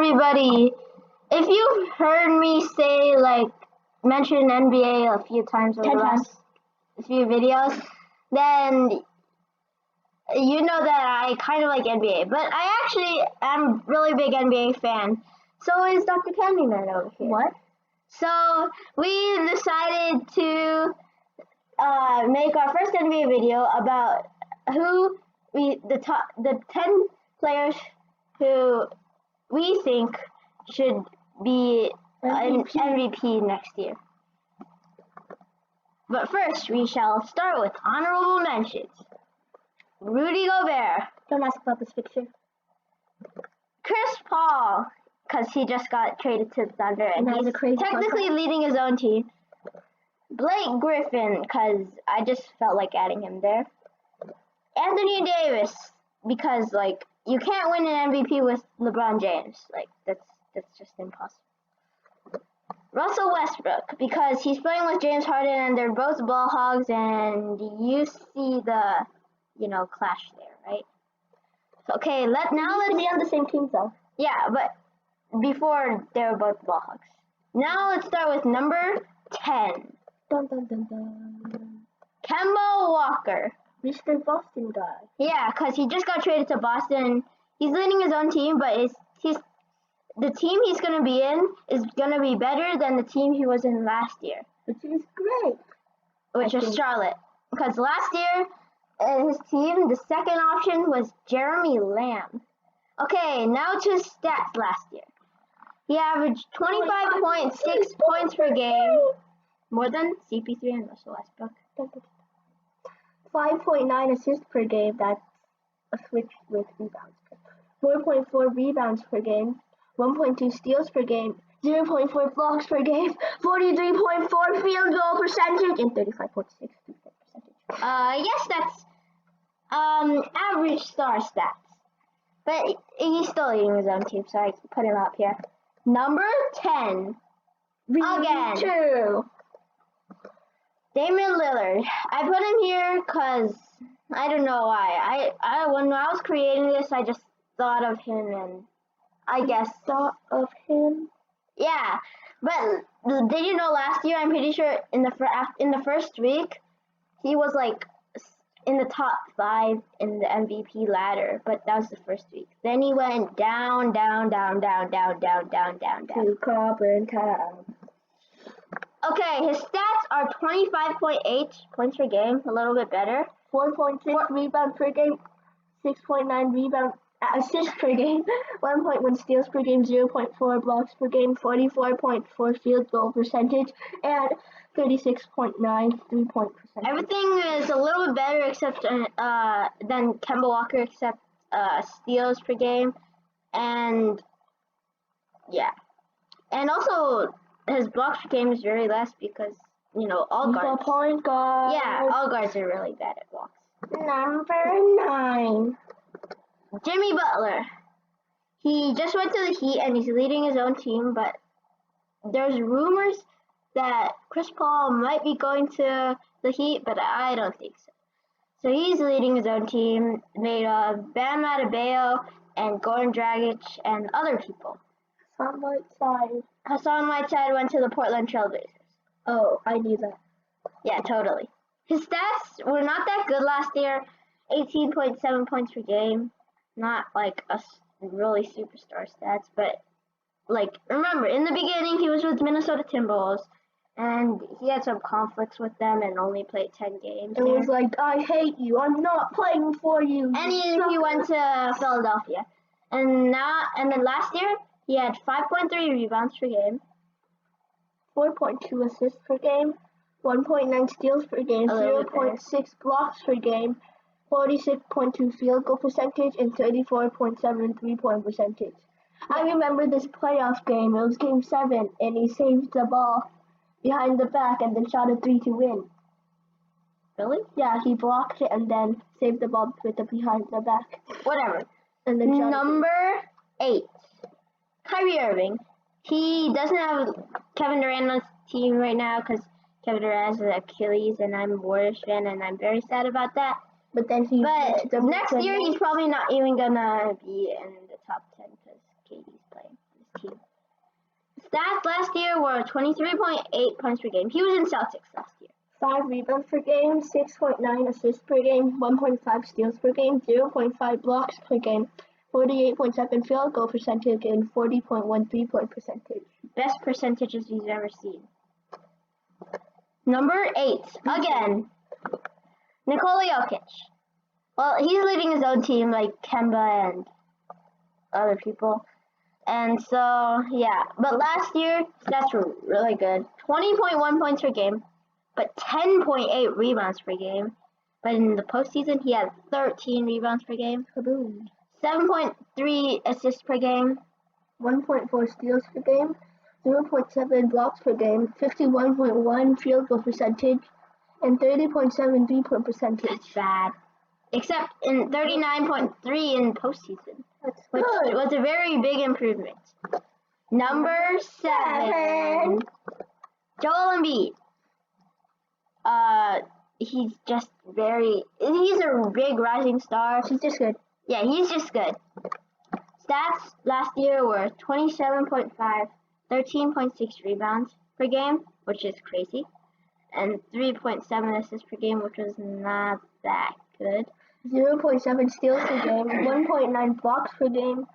everybody. If you've heard me say, mention NBA a few times over 10 the last few videos, then you know that I kind of like NBA. But I actually am a really big NBA fan. So is Dr. Candyman over here. What? So we decided to make our first NBA video about the 10 players who we think should be an MVP next year. But first, we shall start with honorable mentions. Rudy Gobert. Don't ask about this picture. Chris Paul, because he just got traded to the Thunder, and has he's a crazy technically contract. leading his own team. Blake Griffin, because I just felt like adding him there. Anthony Davis, because you can't win an MVP with LeBron James. That's just impossible. Russell Westbrook, because he's playing with James Harden and they're both ball hogs, and you see the clash there, right? Okay, let's be on the same team though. Yeah, but before they were both ball hogs. Now let's start with number 10. Dun, dun, dun, dun. Kemba Walker. Mr. Boston guy. Yeah, because he just got traded to Boston. He's leading his own team, but the team he's going to be in is going to be better than the team he was in last year. Which is great. Which is Charlotte. Because last year, his team, the second option was Jeremy Lamb. Okay, now to his stats last year. He averaged 25.6 points per game. More than CP3 and Russell Westbrook. 5.9 assists per game. That's a switch with rebounds. 4.4 rebounds per game. 1.2 steals per game. 0.4 blocks per game. 43.4 field goal percentage and 35.6 percentage. Yes, that's average star stats. But he's still leading his own team, so I put him up here. Number 10. Again. 2. Damian Lillard. I put him here because I don't know why. When I was creating this, I just thought of him, and I guess thought of him. Yeah, but did you know last year? I'm pretty sure in the first week, he was in the top 5 in the MVP ladder, but that was the first week. Then he went down. To Carbon Town. Okay, his stats are 25.8 points per game, a little bit better. 4.6 rebounds per game, 6.9 rebound assists per game, 1.1 steals per game, 0.4 blocks per game, 44.4 field goal percentage, and 36.9 3-point percentage. Everything is a little bit better except than Kemba Walker, except steals per game, and yeah, and also his blocks per game is very less because all guards. Point guard. Yeah, all guards are really bad at blocks. Number 9. Jimmy Butler. He just went to the Heat and he's leading his own team, but there's rumors that Chris Paul might be going to the Heat, but I don't think so. So he's leading his own team made of Bam Adebayo and Goran Dragic and other people. Hassan Whiteside went to the Portland Trailblazers. Oh, I knew that. Yeah, totally. His stats were not that good last year. 18.7 points per game. Not a really superstar stats, but remember, in the beginning he was with Minnesota Timberwolves, and he had some conflicts with them and only played 10 games. It was I hate you. I'm not playing for you. And he went to Philadelphia, and then last year he had 5.3 rebounds per game, 4.2 assists per game, 1.9 steals per game, 0.6 blocks per game, 46.2 field goal percentage, and 34.7 3-point percentage. I remember this playoff game. It was Game 7, and he saved the ball behind the back and then shot a 3 to win. Really? Yeah, he blocked it and then saved the ball with the behind the back. Whatever. And then shot Number 8. Kyrie Irving. He doesn't have Kevin Durant on his team right now because Kevin Durant has an Achilles, and I'm a Warriors fan, and I'm very sad about that. But next year he's probably not even gonna be in the top 10 because KD's playing for the Stats last year were 23.8 points per game. He was in Celtics last year. 5 rebounds per game, 6.9 assists per game, 1.5 steals per game, 0.5 blocks per game, 48.7 field goal percentage, and 40.1 3-point percentage. Best percentages he's ever seen. Number 8, again, Nikola Jokic. Well, he's leading his own team like Kemba and other people. And so, yeah. But last year, stats were really good. 20.1 points per game, but 10.8 rebounds per game. But in the postseason, he had 13 rebounds per game. Kaboom. 7.3 assists per game. 1.4 steals per game, 0.7 blocks per game, 51.1 field goal percentage, and 30.7 3-point percentage. That's bad. Except in 39.3 in postseason, That's which good. was a very big improvement. Number 7, Joel Embiid. He's a big rising star. She's just good. Yeah, he's just good. Stats last year were 27.5, 13.6 rebounds per game, which is crazy, and 3.7 assists per game, which was not that good. 0.7 steals per game, 1.9 blocks per game,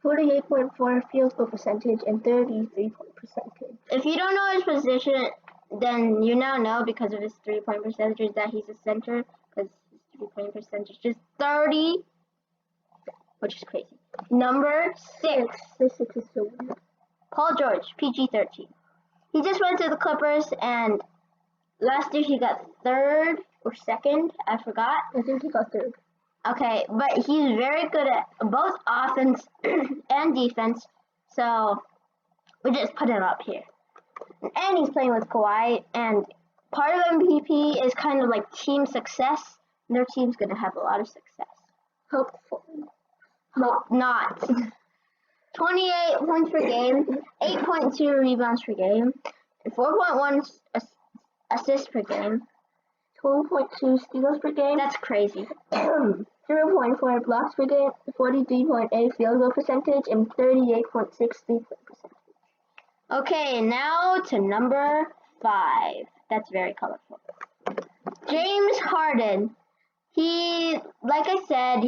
48.4 field goal percentage, and 33-point percentage. If you don't know his position, then you now know because of his 3-point percentage that he's a center, because his 3-point percentage is 30, which is crazy. Number 6, This 6 is so weird. Paul George, PG-13. He just went to the Clippers, and last year he got 3rd or 2nd, I forgot. I think he got 3rd. Okay, but he's very good at both offense and defense, so we just put him up here. And he's playing with Kawhi, and part of MVP is kind of like team success. Their team's going to have a lot of success. Hopefully. Hope not. 28 points per game, 8.2 rebounds per game, and 4.1 assists per game. 12.2 steals per game. That's crazy. 0.4 blocks per game, 43.8 field goal percentage, and 38.6 3-point percentage. Okay, now to number 5. That's very colorful. James Harden. He, like I said,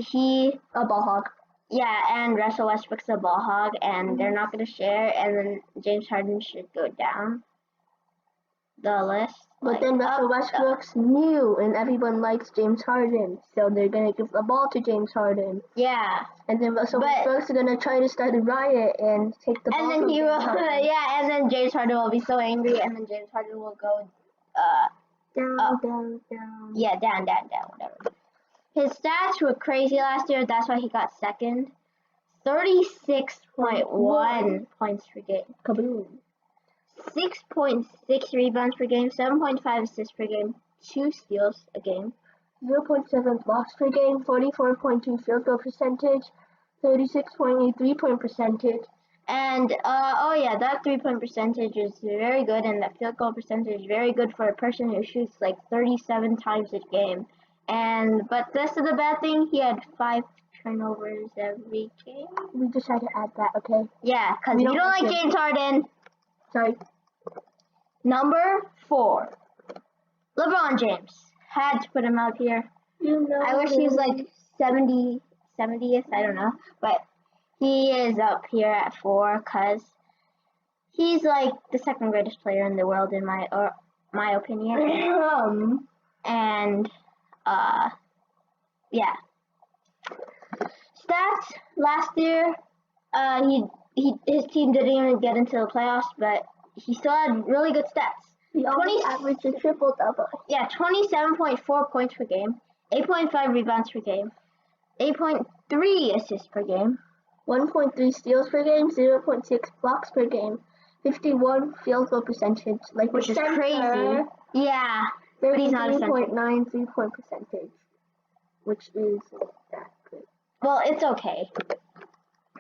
A ball hog. yeah, and Russell Westbrook's a ball hog, and they're not going to share, and then James Harden should go down the list. But then Russell Westbrook's new, and everyone likes James Harden, so they're gonna give the ball to James Harden. Yeah, And then Russell Westbrook's gonna try to start a riot and take the ball. and then from he James will, Harden. yeah, and then James Harden will be so angry, and then James Harden will go, Down, up. down. yeah, down, whatever. His stats were crazy last year, that's why he got 2nd. 36.1 points per game. Kaboom. 6.6 rebounds per game, 7.5 assists per game, 2 steals a game. 0.7 blocks per game, 44.2 field goal percentage, 36.8 3-point percentage. And, that 3-point percentage is very good, and that field goal percentage is very good for a person who shoots like 37 times a game. But this is the bad thing, he had 5 turnovers every game. We just had to add that, okay? Yeah, because you don't like James Harden. Sorry. Number 4, LeBron James. Had to put him up here. You know. I wish he was like 70th, I don't know. But he is up here at 4 because he's like the 2nd greatest player in the world in my opinion. And, yeah. Stats last year, his team didn't even get into the playoffs, but he still had really good stats. He always averaged a triple-double. Yeah, 27.4 points per game, 8.5 rebounds per game, 8.3 assists per game, 1.3 steals per game, 0.6 blocks per game, 51 field goal percentage, which is crazy. Yeah, but he's not a center. 33.9 3-point percentage, which is not that good. Well, it's okay.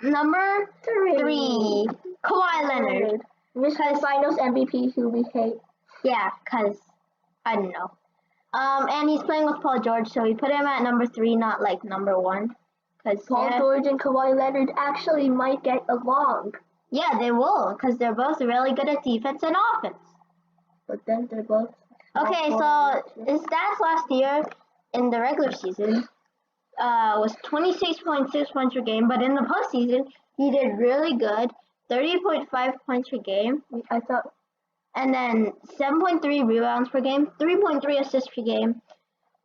Number 3, Kawhi Leonard. Michigan Finals MVP who we hate. Yeah, because, I don't know. And he's playing with Paul George, so we put him at number 3, not like number 1. Because Paul George and Kawhi Leonard actually might get along. Yeah, they will, because they're both really good at defense and offense. But then they're both. Okay, so his stats last year in the regular season was 26.6 points per game, but in the postseason, he did really good, 30.5 points per game. I thought. And then 7.3 rebounds per game, 3.3 assists per game,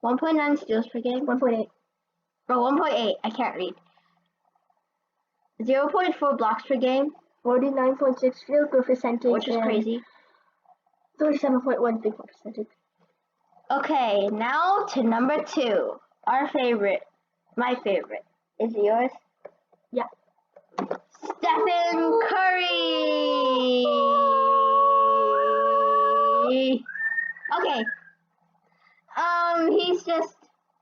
1.9 steals per game. 1.8. Or 1.8, I can't read. 0.4 blocks per game. 49.6 field goal percentage. Which is crazy. 37.1 3-point percentage. Okay, now to number 2. Our favorite. My favorite. Is it yours? Yeah. Stephen Curry! Okay. He's just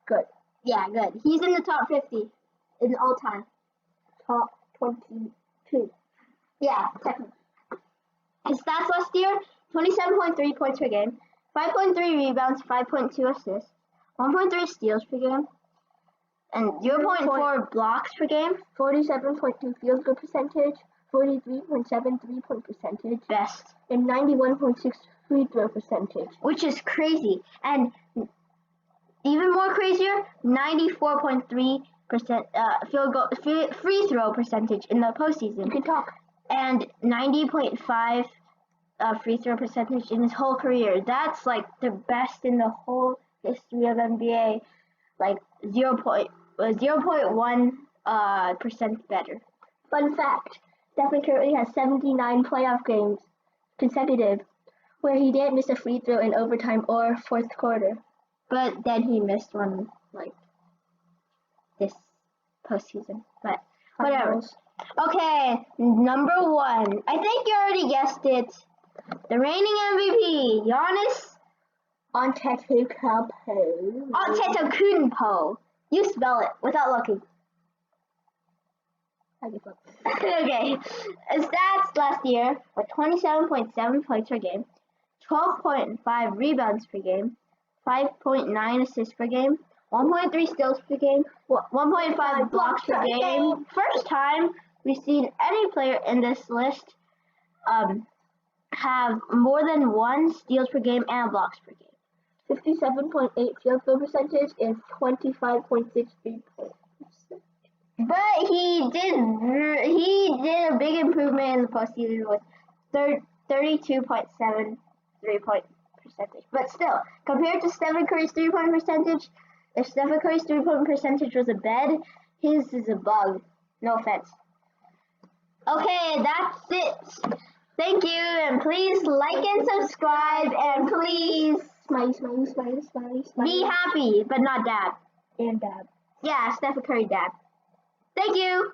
good. Yeah, good. He's in the top 50 in all time. Top 22. Yeah, technically. His stats last year, 27.3 points per game, 5.3 rebounds, 5.2 assists, 1.3 steals per game, and 0.4 blocks per game. 47.2 field goal percentage, 43.7 3-point percentage, Best. and 91.6 free throw percentage. Which is crazy. And even more crazier, 94.3% field goal free throw percentage in the postseason. You can talk. And 90.5 free throw percentage in his whole career. That's like the best in the whole history of NBA. Like 0.1 percent better. Fun fact: Stephen Curry has 79 playoff games consecutive where he didn't miss a free throw in overtime or fourth quarter. But then he missed one like this postseason. But whatever. Okay, number 1. I think you already guessed it. The reigning MVP, Giannis Antetokounmpo. You spell it without looking. Okay. His stats last year were 27.7 points per game, 12.5 rebounds per game, 5.9 assists per game, 1.3 steals per game, 1.5 blocks per game. First time we've seen any player in this list have more than 1 steals per game and blocks per game. 57.8 field goal percentage and 25.6 3-point. But he did a big improvement in the postseason with 32.7 3-point percentage. But still, compared to Stephen Curry's 3-point percentage, if Stephen Curry's 3-point percentage was a bed, his is a bug. No offense. Okay, that's it. Thank you, and please like and subscribe, and please Smiley. be happy, but not dab. And dab. Yeah, Stephen Curry dab. Thank you.